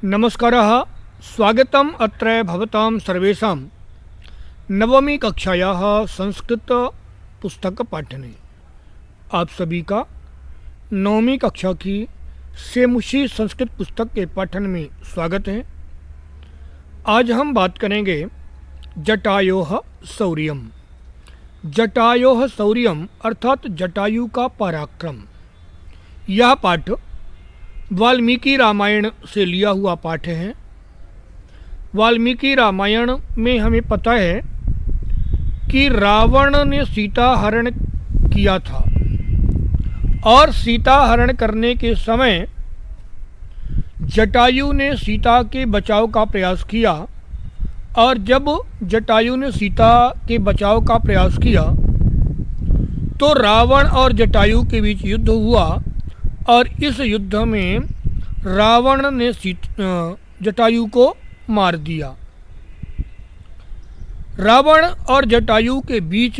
नमस्कारः। स्वागतम् अत्र भवतां सर्वेषां नवमी कक्षायाः संस्कृत पुस्तक पाठने। आप सभी का नवमी कक्षा की सेमुषी संस्कृत पुस्तक के पाठन में स्वागत है। आज हम बात करेंगे जटायोः शौर्यम। जटायोः शौर्यम अर्थात जटायु का पराक्रम। यह पाठ वाल्मीकि रामायण से लिया हुआ पाठ है। वाल्मीकि रामायण में हमें पता है कि रावण ने सीता हरण किया था और सीता हरण करने के समय जटायु ने सीता के बचाव का प्रयास किया, और जब जटायु ने सीता के बचाव का प्रयास किया तो रावण और जटायु के बीच युद्ध हुआ, और इस युद्ध में रावण ने जटायु को मार दिया। रावण और जटायु के बीच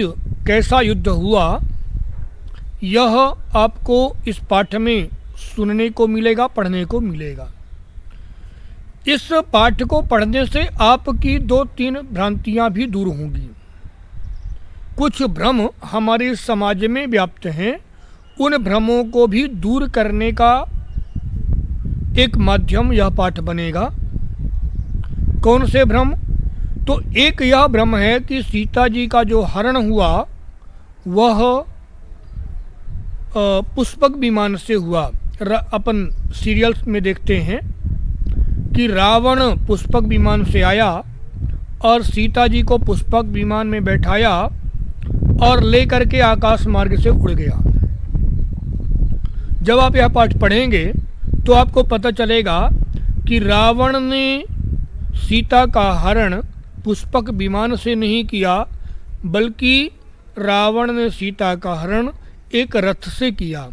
कैसा युद्ध हुआ, यह आपको इस पाठ में सुनने को मिलेगा, पढ़ने को मिलेगा। इस पाठ को पढ़ने से आपकी 2-3 भ्रांतियां भी दूर होंगी। कुछ भ्रम हमारे समाज में व्याप्त हैं, उन भ्रमों को भी दूर करने का एक माध्यम यह पाठ बनेगा। कौन से भ्रम? तो एक यह भ्रम है कि सीता जी का जो हरण हुआ वह पुष्पक विमान से हुआ। अपन सीरियल्स में देखते हैं कि रावण पुष्पक विमान से आया और सीता जी को पुष्पक विमान में बैठाया और लेकर के आकाश मार्ग से उड़ गया। जब आप यह पाठ पढ़ेंगे तो आपको पता चलेगा कि रावण ने सीता का हरण पुष्पक विमान से नहीं किया, बल्कि रावण ने सीता का हरण एक रथ से किया,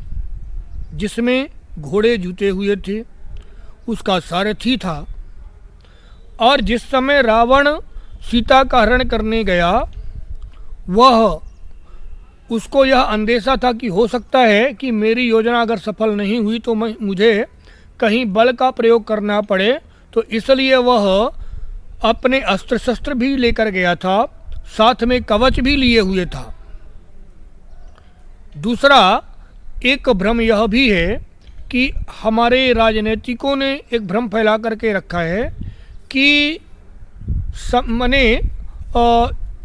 जिसमें घोड़े जुते हुए थे, उसका सारथी था। और जिस समय रावण सीता का हरण करने गया, वह उसको यह अंदेशा था कि हो सकता है कि मेरी योजना अगर सफल नहीं हुई तो मुझे कहीं बल का प्रयोग करना पड़े, तो इसलिए वह अपने अस्त्र शस्त्र भी लेकर गया था, साथ में कवच भी लिए हुए था। दूसरा एक भ्रम यह भी है कि हमारे राजनीतिकों ने एक भ्रम फैला करके रखा है कि मने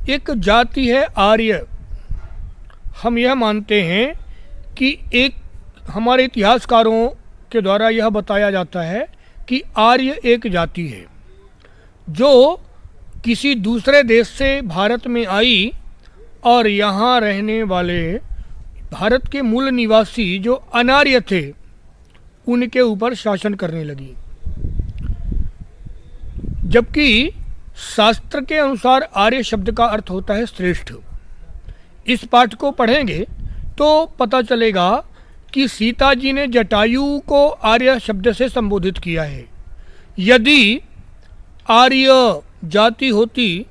एक जाति है आर्य। हम यह मानते हैं कि एक हमारे इतिहासकारों के द्वारा यह बताया जाता है कि आर्य एक जाति है जो किसी दूसरे देश से भारत में आई और यहाँ रहने वाले भारत के मूल निवासी जो अनार्य थे उनके ऊपर शासन करने लगी। जबकि शास्त्र के अनुसार आर्य शब्द का अर्थ होता है श्रेष्ठ। इस पाठ को पढ़ेंगे तो पता चलेगा कि सीता जी ने जटायु को आर्य शब्द से संबोधित किया है। यदि आर्य जाति होती,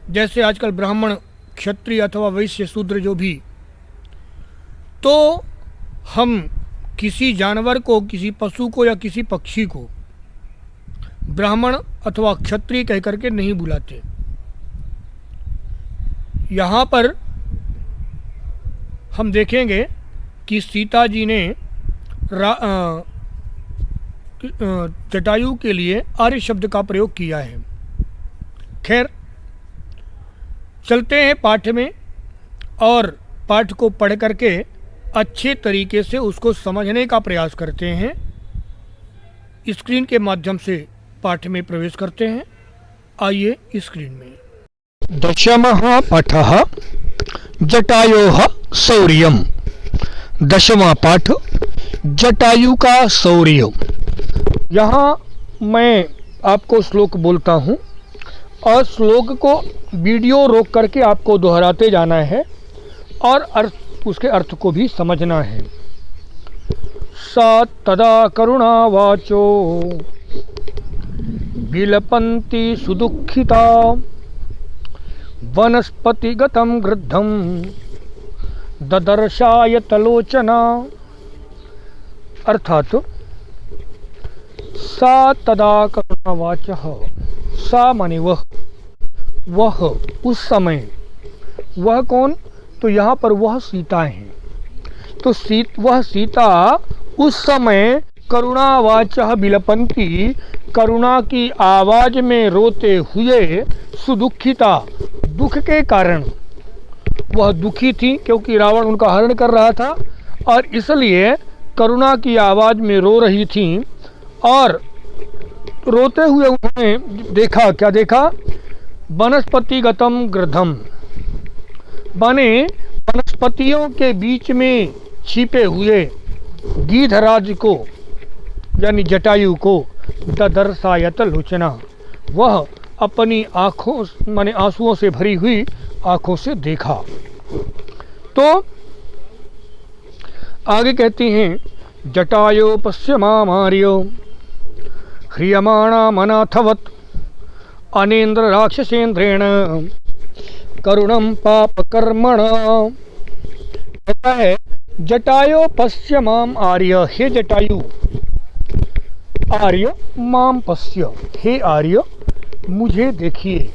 जैसे आजकल ब्राह्मण, क्षत्रिय अथवा वैश्य, शूद्र जो भी, तो हम किसी जानवर को, किसी पशु को या किसी पक्षी को ब्राह्मण अथवा क्षत्रिय कह करके नहीं बुलाते। यहाँ पर हम देखेंगे कि सीता जी ने जटायु के लिए आर्य शब्द का प्रयोग किया है। खैर, चलते हैं पाठ में और पाठ को पढ़ करके अच्छे तरीके से उसको समझने का प्रयास करते हैं। स्क्रीन के माध्यम से पाठ में प्रवेश करते हैं। आइए स्क्रीन में। दशमः पाठः जटायोः शौर्यम। दशवां पाठ जटायु का शौर्य। यहाँ मैं आपको श्लोक बोलता हूँ और श्लोक को वीडियो रोक करके आपको दोहराते जाना है और उसके अर्थ को भी समझना है। सा तदा करुणावाचो विलपन्ति सुदुःखिता वनस्पतिगतं गृद्धं ददर्शायतलोचना। अर्थात स सा तदा करुणावाचः, सा माने वह उस समय, वह कौन, तो यहाँ पर वह सीता है। तो वह सीता उस समय करुणावाचः बिलपंती, करुणा की आवाज में रोते हुए, सुदुखिता, दुख के कारण वह दुखी थी क्योंकि रावण उनका हरण कर रहा था और इसलिए करुणा की आवाज में रो रही थी। और रोते हुए उन्होंने देखा, क्या देखा, वनस्पतिगतम गृधम, बने वनस्पतियों के बीच में छिपे हुए गीधराज को यानी जटायु को, ददर्शायत लोचना, वह अपनी आँखों माने आंसुओं से भरी हुई आँखों से देखा। तो आगे कहती हैं, जटायो पश्यमार्यो ह्रियमाणा मनाथवत अनेन्द्र राक्षसेन्द्रेण करुणम पाप कर्मण। कहता है, जटायो पश्य माम आर्य, हे जटायु, आर्य माम पश्य, हे आर्य मुझे देखिए।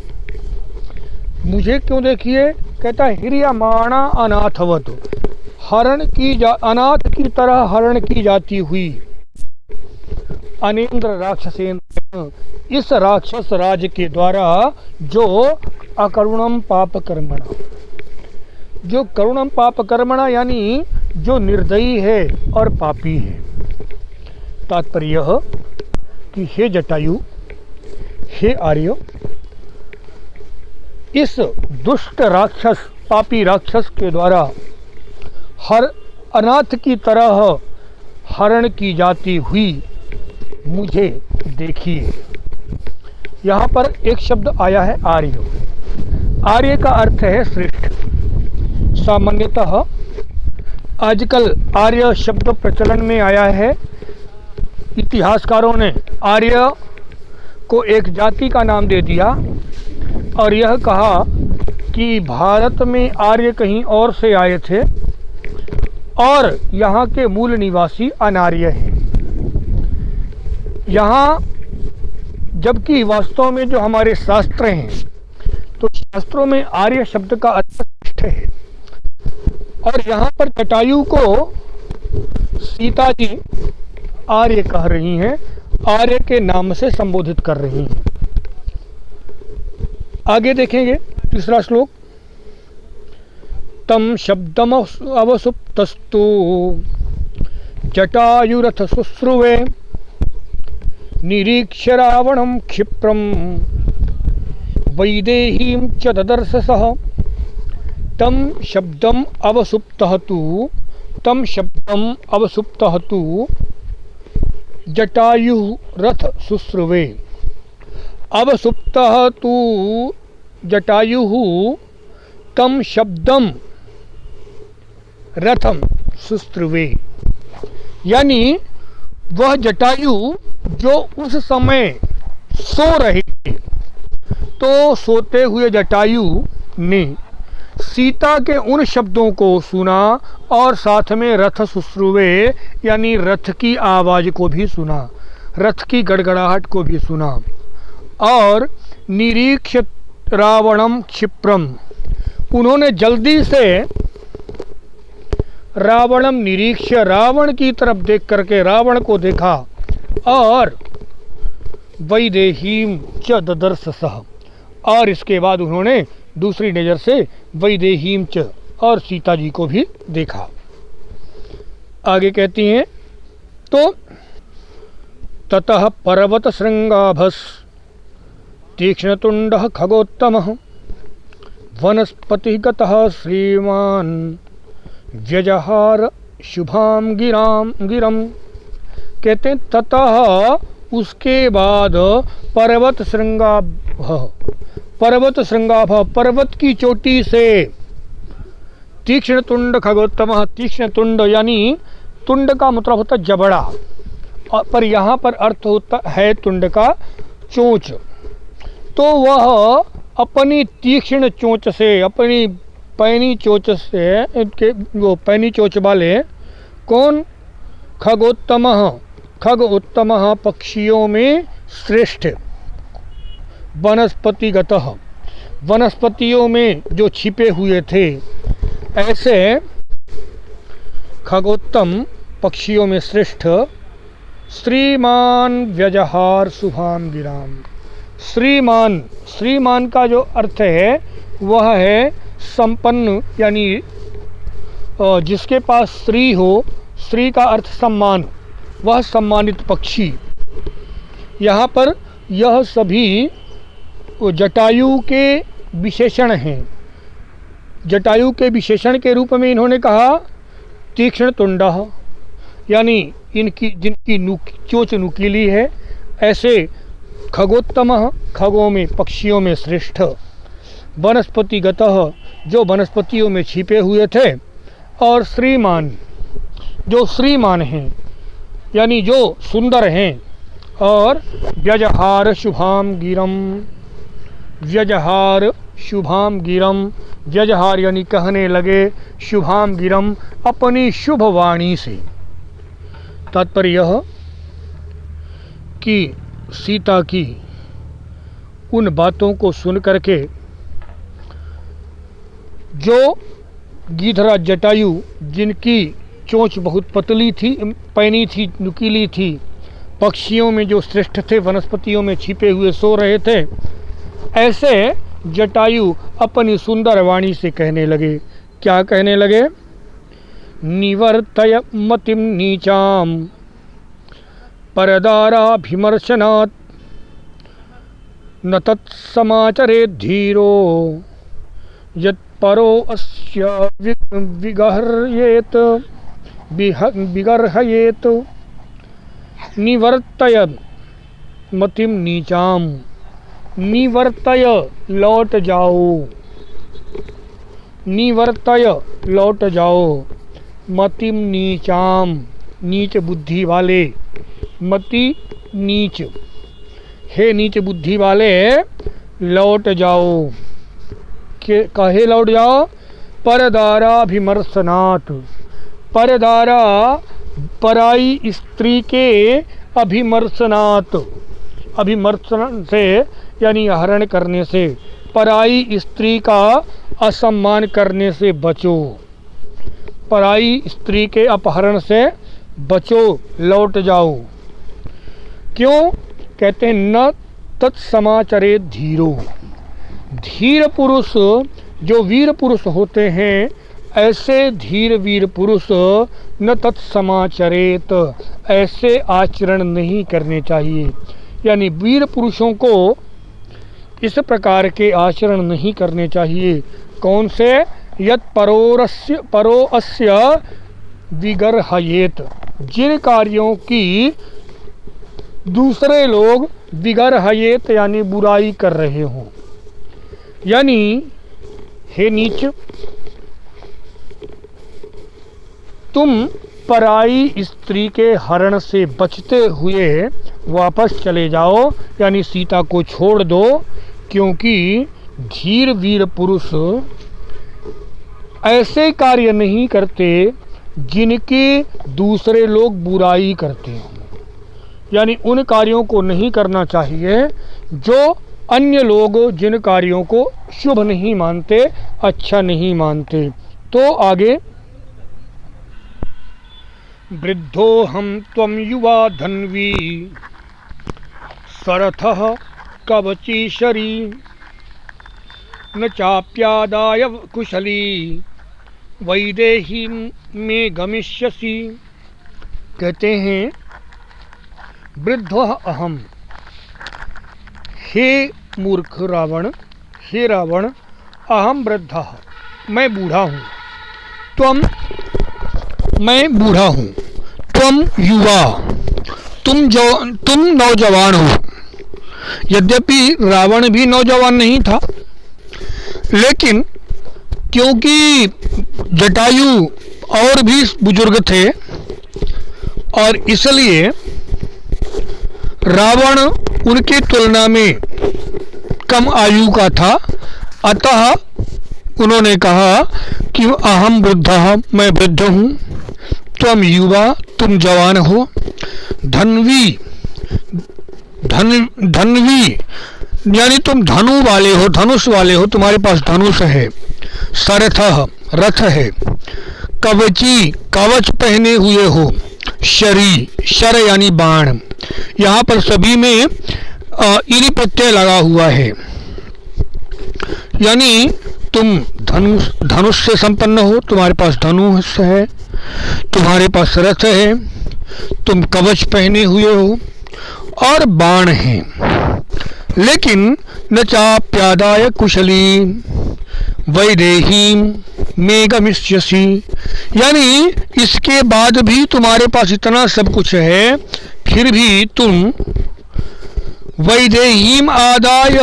मुझे क्यों देखिए? कहता है, ह्रियमाणा अनाथवत, हरण की अनाथ की तरह हरण की जाती हुई, अनेन्द्र राक्षसेन्द्र, इस राक्षस राज के द्वारा जो अकरुणम पाप कर्मणा, जो करुणम पाप कर्मणा यानी जो निर्दयी है और पापी है। तात्पर्य यह कि हे जटायु, हे आर्य, इस दुष्ट राक्षस, पापी राक्षस के द्वारा हर अनाथ की तरह हरण की जाती हुई मुझे देखिए। यहाँ पर एक शब्द आया है आर्य। आर्य का अर्थ है श्रेष्ठ। सामान्यतः आजकल आर्य शब्द प्रचलन में आया है। इतिहासकारों ने आर्य को एक जाति का नाम दे दिया और यह कहा कि भारत में आर्य कहीं और से आए थे और यहाँ के मूल निवासी अनार्य हैं। यहाँ जबकि वास्तव में जो हमारे शास्त्र हैं, तो शास्त्रों में आर्य शब्द का अर्थ श्रेष्ठ है। और यहाँ पर जटायु को सीता जी आर्य कह रही हैं, आर्य के नाम से संबोधित कर रही हैं। आगे देखेंगे तीसरा श्लोक, तम शब्दम अवसुप्तस्तु जटायुरथ शुश्रुवे निरीक्ष्य रावणं क्षिप्रं वैदेहीं च ददर्श सः तम शब्दम अवसुप्तः तु जटायु रथ शुश्रुवे। अवसुप्तः तु जटायुः तम शब्दम रथम शुश्रुवे, यानी वह जटायु जो उस समय सो रहे थे, तो सोते हुए जटायु ने सीता के उन शब्दों को सुना और साथ में रथ शुश्रुवे यानी रथ की आवाज़ को भी सुना, रथ की गड़गड़ाहट को भी सुना। और निरीक्ष्य रावणम क्षिप्रम, उन्होंने जल्दी से रावणम निरीक्ष्य, रावण की तरफ देख करके रावण को देखा और वैदेहीम च ददर्श सह, और इसके बाद उन्होंने दूसरी नज़र से वैदेहीम च और सीता जी को भी देखा। आगे कहती हैं, तो ततः पर्वत श्रृंगाभस तीक्ष्णतुंडः खगोत्तमः वनस्पतिगतः श्रीमान् व्यजहार शुभाम गिरम। कहते हैं ततः उसके बाद पर्वत श्रृंगाभ, पर्वत की चोटी से तीक्ष्ण तुंड खगोत्तम, तीक्ष्ण तुंड यानी तुंड का मतलब होता है जबड़ा, पर यहाँ पर अर्थ होता है तुंड का चोंच। तो वह अपनी तीक्ष्ण चोंच से, अपनी पैनी चोंच से, वो पैनी चोंच वाले कौन, खगोत्तम खग उत्तमः पक्षियों में श्रेष्ठ, वनस्पतिगतः वनस्पतियों में जो छिपे हुए थे, ऐसे खगोत्तम पक्षियों में श्रेष्ठ श्रीमान व्यजहार शुभाम गिराम। श्रीमान, श्रीमान का जो अर्थ है वह है संपन्न, यानी जिसके पास श्री हो, श्री का अर्थ सम्मान, वह सम्मानित पक्षी। यहाँ पर यह सभी जटायु के विशेषण हैं। जटायु के विशेषण के रूप में इन्होंने कहा तीक्ष्ण तुंडः, यानी इनकी जिनकी चोंच नुकीली है, ऐसे खगोत्तमः खगों में पक्षियों में श्रेष्ठ, वनस्पतिगतः जो वनस्पतियों में छिपे हुए थे, और श्रीमान जो श्रीमान हैं यानी जो सुंदर हैं, और व्यजहार शुभाम गिरम, व्यजहार शुभाम गिरम, व्यजहार यानी कहने लगे, शुभाम गिरम अपनी शुभ वाणी से। तात्पर्य यह कि सीता की उन बातों को सुन करके जो गिधराज जटायु, जिनकी चोंच बहुत पतली थी, पैनी थी, नुकीली थी, पक्षियों में जो श्रेष्ठ थे, वनस्पतियों में छिपे हुए सो रहे थे, ऐसे जटायु अपनी सुंदर वाणी से कहने लगे। क्या कहने लगे? निवर्तय मतिम नीचाम परदाराभिमर्शनात् न तत्समाचरे धीरो यत्परो अस्य विगर्हयेत विगर्हयेत। निवर्तय मतिम नीचाम, निवर्तय लौट जाओ, निवर्तय लौट जाओ, मतिम नीचाम नीच बुद्धि वाले, मति नीच, हे नीच बुद्धि वाले लौट जाओ। के कहे लौट जाओ? परदाराभिमर्शनात्, परदारा पराई स्त्री के अभिमर्शनात्, अभिमर्शन से यानी हरण करने से, पराई स्त्री का असम्मान करने से बचो, पराई स्त्री के अपहरण से बचो, लौट जाओ। क्यों? कहते हैं न तत्समाचरे धीरो, धीर पुरुष जो वीर पुरुष होते हैं, ऐसे धीर वीर पुरुष न तत्समाचरेत, ऐसे आचरण नहीं करने चाहिए। यानी वीर पुरुषों को इस प्रकार के आचरण नहीं करने चाहिए। कौन से? यत् परो अस्य विगर्हयेत, जिन कार्यों की दूसरे लोग विगर्हयेत यानी बुराई कर रहे हों। यानी हे नीच, तुम पराई स्त्री के हरण से बचते हुए वापस चले जाओ, यानी सीता को छोड़ दो, क्योंकि धीर वीर पुरुष ऐसे कार्य नहीं करते जिनके दूसरे लोग बुराई करते हैं। यानी उन कार्यों को नहीं करना चाहिए जो अन्य लोग जिन कार्यों को शुभ नहीं मानते, अच्छा नहीं मानते। तो आगे, वृद्धोहम त्वं युवा धन्वी सरथः कवचीशरी न चाप्यादाय कुशली वैदेही में गमिष्यसि। कहते हैं वृद्धः अहम, हे मूर्ख रावण, हे रावण, अहम वृद्धः, मैं बूढ़ा हूँ, त्वम, मैं बूढ़ा हूँ, त्वम युवा, तुम नौजवान हो। यद्यपि रावण भी नौजवान नहीं था, लेकिन क्योंकि जटायु और भी बुजुर्ग थे और इसलिए रावण उनकी तुलना में कम आयु का था, अतः उन्होंने कहा कि अहम वृद्धः, मैं वृद्ध हूँ, त्वम युवा, तुम जवान हो। धन्वी, धन्वी यानी तुम धनु वाले हो, धनुष वाले हो, तुम्हारे पास धनुष है। सरथः रथ है। कवची कवच पहने हुए हो। शरी शर यानी बाण। यहाँ पर सभी में इरी प्रत्यय लगा हुआ है, यानी तुम धनुष से संपन्न हो, तुम्हारे पास धनुष है, तुम्हारे पास रथ है, तुम कवच पहने हुए हो और बाण है। लेकिन न चाप्यादाय कुशली वैदेहीम में गमिष्यसि, यानी इसके बाद भी तुम्हारे पास इतना सब कुछ है, फिर भी तुम वैदेहीम आदाय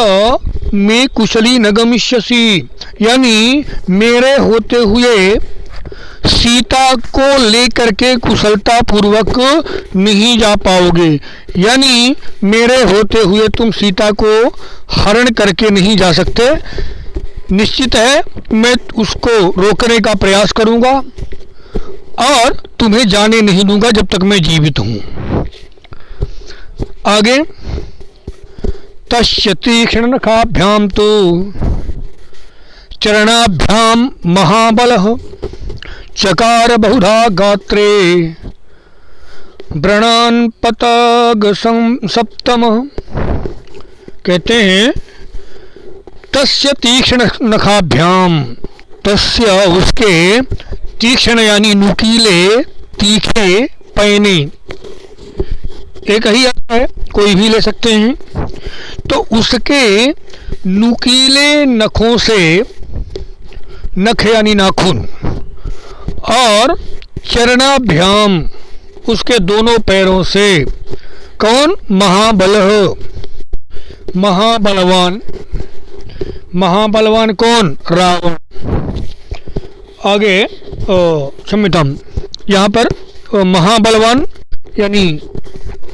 में कुशली न गमिष्यसि, यानी मेरे होते हुए सीता को लेकर के कुशलता पूर्वक नहीं जा पाओगे, यानी मेरे होते हुए तुम सीता को हरण करके नहीं जा सकते। निश्चित है मैं उसको रोकने का प्रयास करूंगा और तुम्हें जाने नहीं दूंगा जब तक मैं जीवित हूं। आगे, तस्य तीक्ष्ण नखाभ्याम तो चरणाभ्याम महाबलः चकार बहुधा गात्रे व्रणान पतग सप्तम। कहते हैं तस्य तीक्ष्ण नखाभ्याम, तस्य उसके, तीक्ष्ण यानी नुकीले, तीखे, पैने, एक ही अर्थ है, कोई भी ले सकते हैं। तो उसके नुकीले नखों से, नख यानी नाखून, और चरणाभ्याम उसके दोनों पैरों से, कौन? महाबलः, महाबलवान। महाबलवान कौन? रावण। आगे क्षम्यताम, यहाँ पर महाबलवान यानी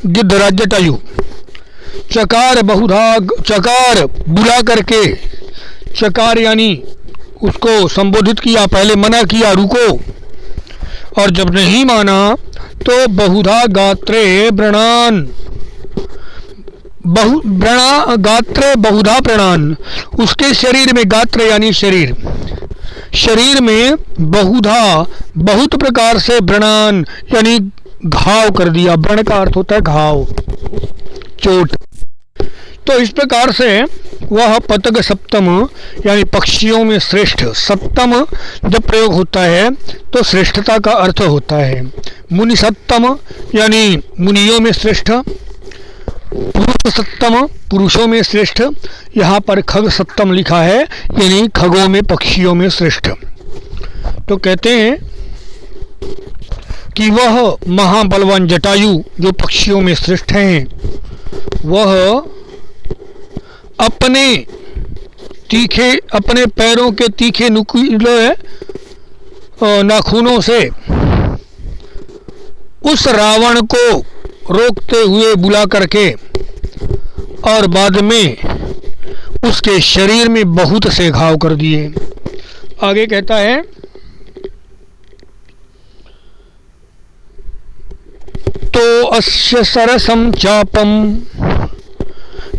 गिद्धराज जटायु। चकार बहुधा, चकार बुला करके, चकार यानी उसको संबोधित किया, पहले मना किया रुको, और जब नहीं माना तो बहुधा गात्रे व्रणान, गात्रे बहुधा प्राणान, उसके शरीर में, गात्र यानी शरीर, शरीर में बहुधा बहुत प्रकार से व्रणान यानी घाव कर दिया। व्रण का अर्थ होता है घाव, चोट। तो इस प्रकार से वह पतग सप्तम यानी पक्षियों में श्रेष्ठ, सप्तम जब प्रयोग होता है तो श्रेष्ठता का अर्थ होता है। मुनि सप्तम यानी मुनियों में श्रेष्ठ, पुरुष सप्तम पुरुषों में श्रेष्ठ, यहाँ पर खग सप्तम लिखा है यानी खगों में, पक्षियों में श्रेष्ठ। तो कहते हैं कि वह महाबलवान जटायु जो पक्षियों में श्रेष्ठ हैं, वह अपने तीखे, अपने पैरों के तीखे नुकीले नाखूनों से उस रावण को रोकते हुए बुला करके, और बाद में उसके शरीर में बहुत से घाव कर दिए। आगे कहता है तो अस्य सरसम चापम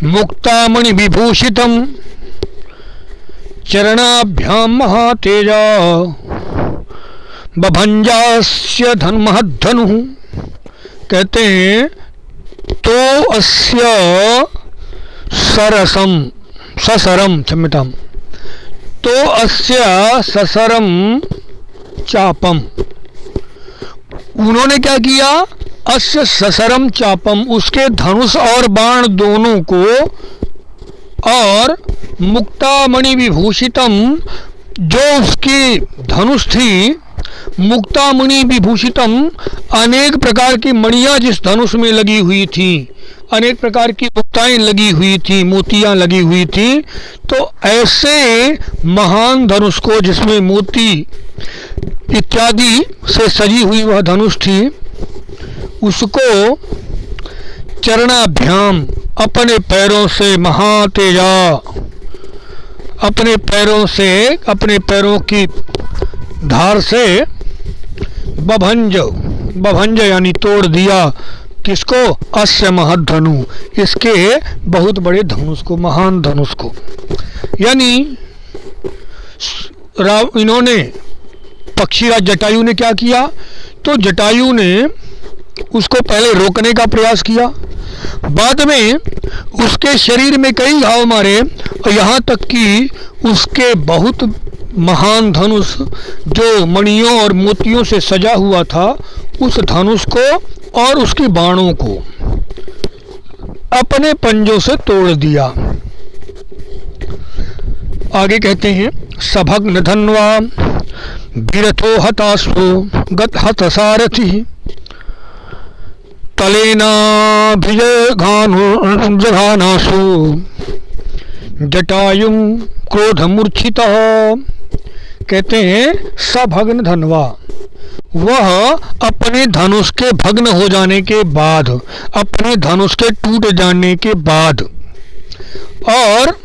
मुक्तामणि विभूषितम चरणाभ्याम महातेजा बभंजास्य महद्धनु। कहते हैं तो अस्य सरसम, ससरम, क्षम्यताम, तो अस्य ससरम चापम, उन्होंने क्या किया? अस्य ससरम चापम, उसके धनुष और बाण दोनों को, और मुक्तामणि विभूषितम, जो उसकी धनुष थी, मुक्तामणि विभूषितम, अनेक प्रकार की मणियां जिस धनुष में लगी हुई थी, अनेक प्रकार की मुक्ताएं लगी हुई थी, मोतियां लगी हुई थी। तो ऐसे महान धनुष को, जिसमें मोती इत्यादि से सजी हुई वह धनुष थी, उसको चरणाभ्याम, अपने पैरों से, महातेजा, अपने पैरों से, अपने पैरों की धार से, बभंज, बभंज यानी तोड़ दिया, किसको? अस्य महद्धनु, इसके बहुत बड़े धनुष को, महान धनुष को। यानी इन्होंने पक्षीराज जटायु ने क्या किया? तो जटायु ने उसको पहले रोकने का प्रयास किया, बाद में उसके शरीर में कई घाव मारे, और यहाँ तक कि उसके बहुत महान धनुष जो मणियों और मोतियों से सजा हुआ था, उस धनुष को और उसके बाणों को अपने पंजों से तोड़ दिया। आगे कहते हैं, सभग्न धन्वा विरथो हताशो गत हत सारथि तलेनाभिजघानासु जटायुं क्रोध मूर्छिता। कहते हैं सभग्न धन्वा, वह अपने धनुष के भग्न हो जाने के बाद, अपने धनुष के टूट जाने के बाद और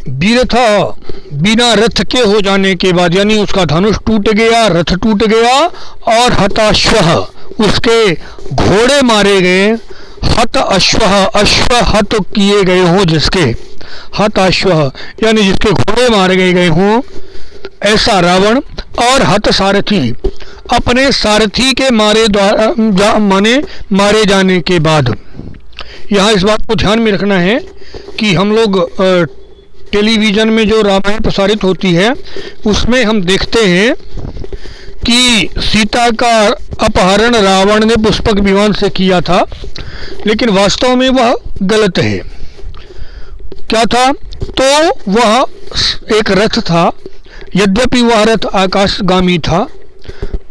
वीरथा बिना रथ के हो जाने के बाद, यानी उसका धनुष टूट गया, रथ टूट गया, और हताश्वः उसके घोड़े मारे गए। हत अश्वः, अश्व हत किए गए हों जिसके, हत अश्वः यानी जिसके घोड़े मारे गए हों, ऐसा रावण। और हत सारथी, अपने सारथी के मारे जाने के बाद। यहाँ इस बात को ध्यान में रखना है कि हम लोग टेलीविज़न में जो रामायण प्रसारित होती है उसमें हम देखते हैं कि सीता का अपहरण रावण ने पुष्पक विमान से किया था, लेकिन वास्तव में वह गलत है। क्या था? तो वह एक रथ था, यद्यपि वह रथ आकाशगामी था,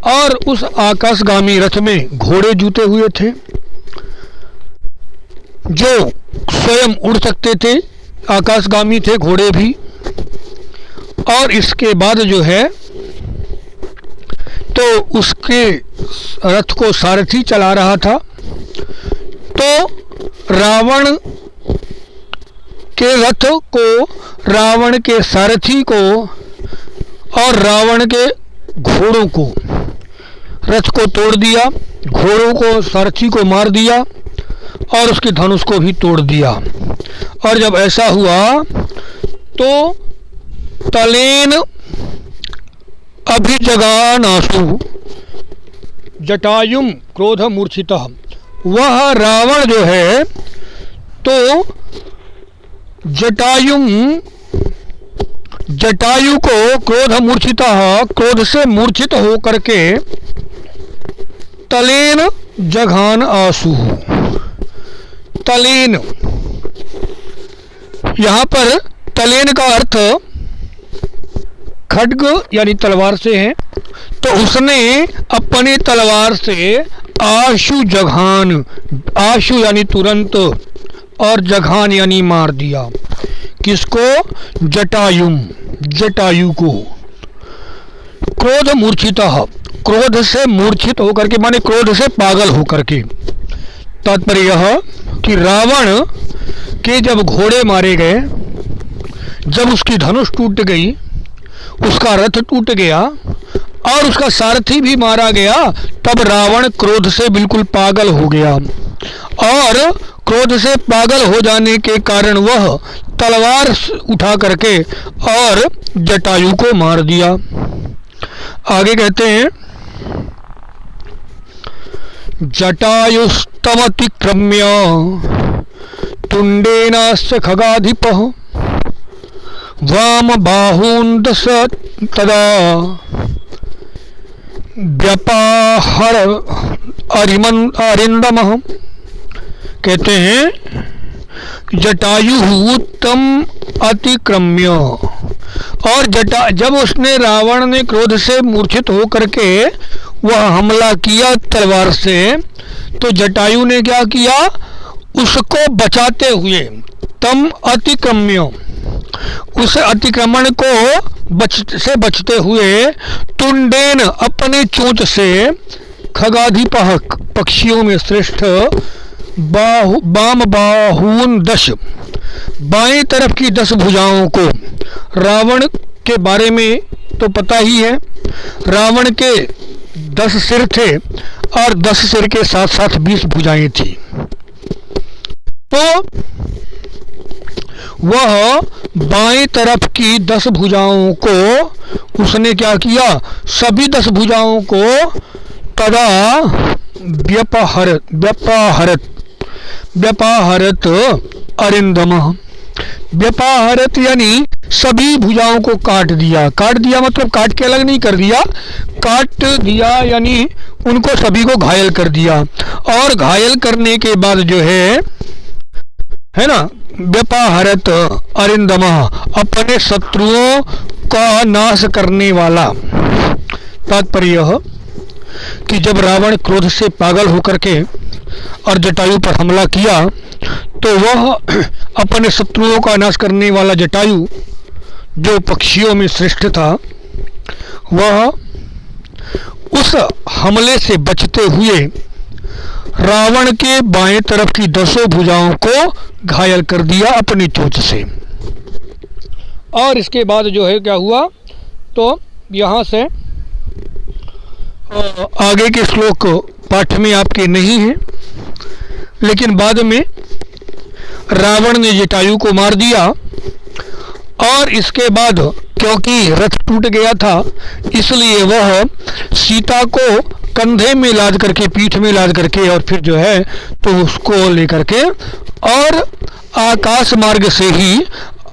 और उस आकाशगामी रथ में घोड़े जुते हुए थे जो स्वयं उड़ सकते थे, आकाशगामी थे घोड़े भी। और इसके बाद जो है तो उसके रथ को सारथी चला रहा था, तो रावण के रथ को, रावण के सारथी को और रावण के घोड़ों को, रथ को तोड़ दिया, घोड़ों को, सारथी को मार दिया और उसके धनुष को भी तोड़ दिया। और जब ऐसा हुआ तो तलेन अभिजगानासु जटायुं क्रोध मूर्छितः, वह रावण जो है तो जटायु को क्रोध मूर्छितः, क्रोध से मूर्छित होकर के तलेन जघान आसु। तलेन, यहाँ पर तलेन का अर्थ खड्ग यानी तलवार से है, तो उसने अपने तलवार से आशु जघान, आशु यानी तुरंत, और जघान यानी मार दिया। किसको? जटायुं, जटायु को। क्रोध मूर्छितः, क्रोध से मूर्छित होकर के, माने क्रोध से पागल होकर के। तात्पर्य यह कि रावण के जब घोड़े मारे गए, जब उसकी धनुष टूट गई, उसका रथ टूट गया और उसका सारथी भी मारा गया, तब रावण क्रोध से बिल्कुल पागल हो गया, और क्रोध से पागल हो जाने के कारण वह तलवार उठा करके और जटायु को मार दिया। आगे कहते हैं, जटायुस्तमतिक्रम्य तुंडेनास्य खगाधिपः वाम बाहून् दश तदा व्यपाहर अरिंदमः। कहते हैं जटायु तम अतिक्रम्य, और जब उसने, रावण ने क्रोध से मूर्छित होकर के वह हमला किया तलवार से, तो जटायु ने क्या किया? उसको बचाते हुए, तम अतिक्रम्य, उस अतिक्रमण को बचते हुए, तुंडेन अपने चोंच से, खगाधिपः पक्षियों में श्रेष्ठ, वाम बाहून दश, बाएं तरफ की 10 भुजाओं को। रावण के बारे में तो पता ही है, रावण के 10 सिर थे और 10 सिर के साथ साथ 20 भुजाएं थी। तो वह बाएं तरफ की 10 भुजाओं को उसने क्या किया, सभी 10 भुजाओं को तदा व्यपाहरत अरिंदम। व्यपाहरत यानी सभी भुजाओं को काट दिया। काट दिया मतलब काट के अलग नहीं कर दिया, काट दिया यानी उनको सभी को घायल कर दिया। और घायल करने के बाद जो है ना, व्यपाहरत अरिंदम, अपने शत्रुओं का नाश करने वाला। तात्पर्य यह कि जब रावण क्रोध से पागल होकर के और जटायु पर हमला किया तो वह अपने शत्रुओं का नाश करने वाला जटायु जो पक्षियों में श्रेष्ठ था, वह उस हमले से बचते हुए रावण के बाएं तरफ की 10 भुजाओं को घायल कर दिया अपनी चोंच से। और इसके बाद जो है क्या हुआ, तो यहाँ से आगे के श्लोक पाठ में आपके नहीं है, लेकिन बाद में रावण ने जटायु को मार दिया। और इसके बाद क्योंकि रथ टूट गया था इसलिए वह सीता को कंधे में लाद करके, पीठ में लाद करके और फिर जो है तो उसको लेकर के और आकाश मार्ग से ही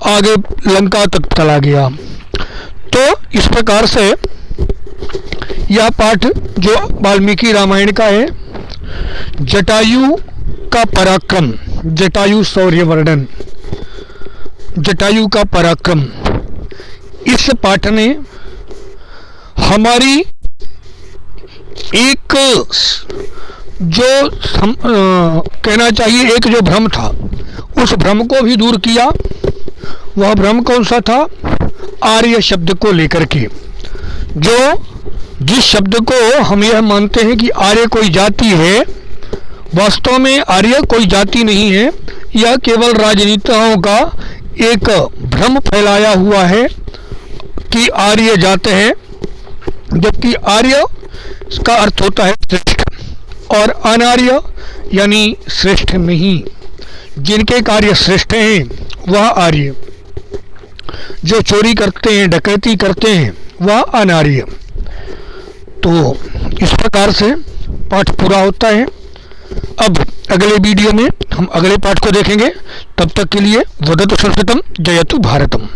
आगे लंका तक चला गया। तो इस प्रकार से यह पाठ जो वाल्मीकि रामायण का है, जटायु का पराक्रम, जटायु शौर्य वर्णन, जटायु का पराक्रम, इस पाठ ने हमारी एक जो कहना चाहिए एक जो भ्रम था उस भ्रम को भी दूर किया। वह भ्रम कौन सा था, आर्य शब्द को लेकर के। जिस शब्द को हम यह मानते हैं कि आर्य कोई जाति है, वास्तव में आर्य कोई जाति नहीं है। यह केवल राजनीतियों का एक भ्रम फैलाया हुआ है कि आर्य जाते हैं, जबकि आर्य का अर्थ होता है श्रेष्ठ और अनार्य यानी श्रेष्ठ नहीं। जिनके कार्य श्रेष्ठ हैं वह आर्य, जो चोरी करते हैं, डकैती करते हैं, वह अनार्य। तो इस प्रकार से पाठ पूरा होता है। अब अगले वीडियो में हम अगले पाठ को देखेंगे। तब तक के लिए वदतु संस्कृतम जयतु भारतम।